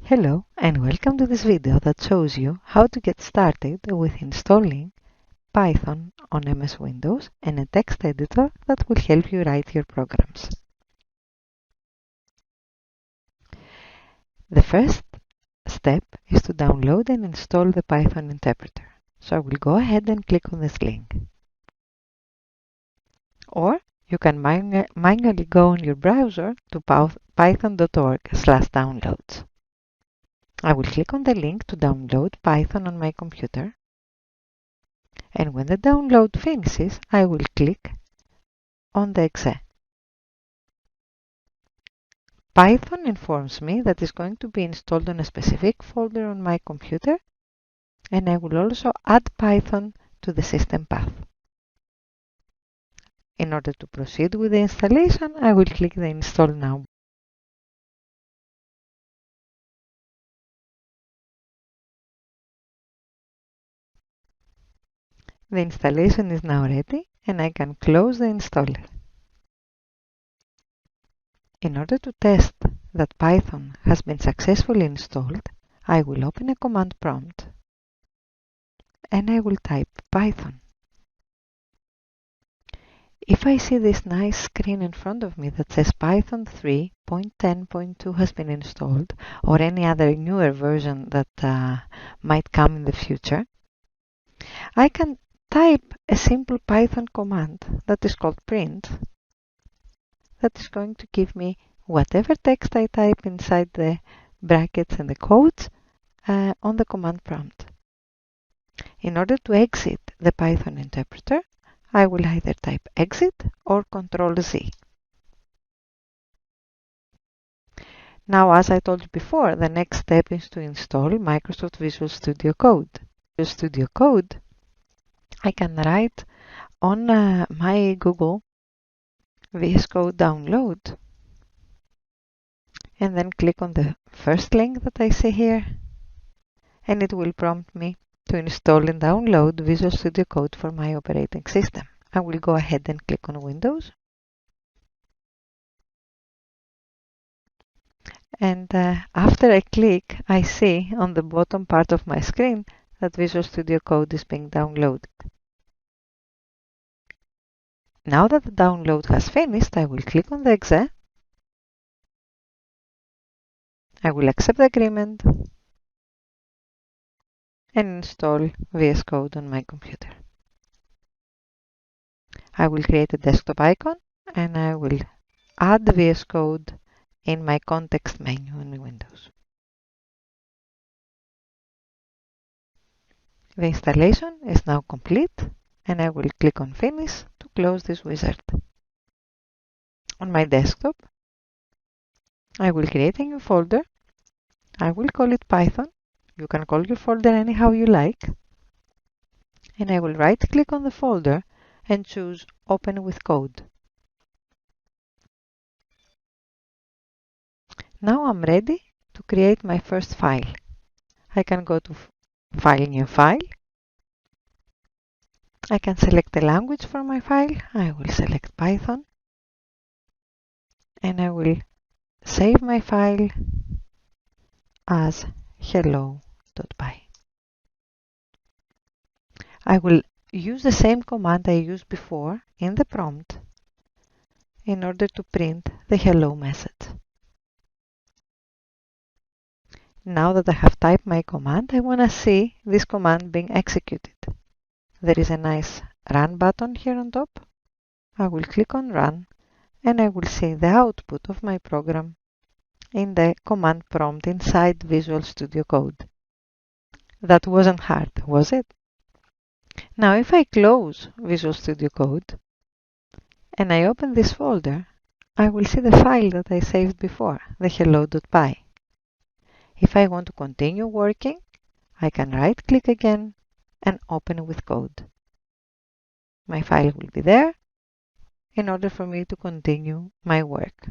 Hello and welcome to this video that shows you how to get started with installing Python on MS Windows and a text editor that will help you write your programs. The first step is to download and install the Python interpreter. So I will go ahead and click on this link. Or you can manually go on your browser to python.org/downloads. I will click on the link to download Python on my computer, and when the download finishes, I will click on the exe. Python informs me that it's going to be installed on a specific folder on my computer, and I will also add Python to the system path. In order to proceed with the installation, I will click the Install Now. The installation is now ready, and I can close the installer. In order to test that Python has been successfully installed, I will open a command prompt and I will type Python. If I see this nice screen in front of me that says Python 3.10.2 has been installed, or any other newer version that might come in the future, I can type a simple Python command that is called print, that is going to give me whatever text I type inside the brackets and the quotes on the command prompt. In order to exit the Python interpreter, I will either type exit or Ctrl-Z. Now, as I told you before, the next step is to install Microsoft Visual Studio Code. Visual Studio Code, I can write on my Google VS Code download and then click on the first link that I see here, and it will prompt me to install and download Visual Studio Code for my operating system. I will go ahead and click on Windows. And after I click, I see on the bottom part of my screen that Visual Studio Code is being downloaded. Now that the download has finished, I will click on the exe. I will accept the agreement and install VS Code on my computer. I will create a desktop icon and I will add the VS Code in my context menu in Windows. The installation is now complete, and I will click on Finish to close this wizard. On my desktop, I will create a new folder. I will call it Python. You can call your folder anyhow you like. And I will right-click on the folder and choose Open with Code. Now I'm ready to create my first file. I can go to File, New File. I can select the language for my file. I will select Python. And I will save my file as hello.py. I will use the same command I used before in the prompt in order to print the hello message. Now that I have typed my command, I want to see this command being executed. There is a nice Run button here on top. I will click on Run and I will see the output of my program in the command prompt inside Visual Studio Code. That wasn't hard, was it? Now if I close Visual Studio Code and I open this folder, I will see the file that I saved before, the hello.py. If I want to continue working, I can right-click again and open with code. My file will be there in order for me to continue my work.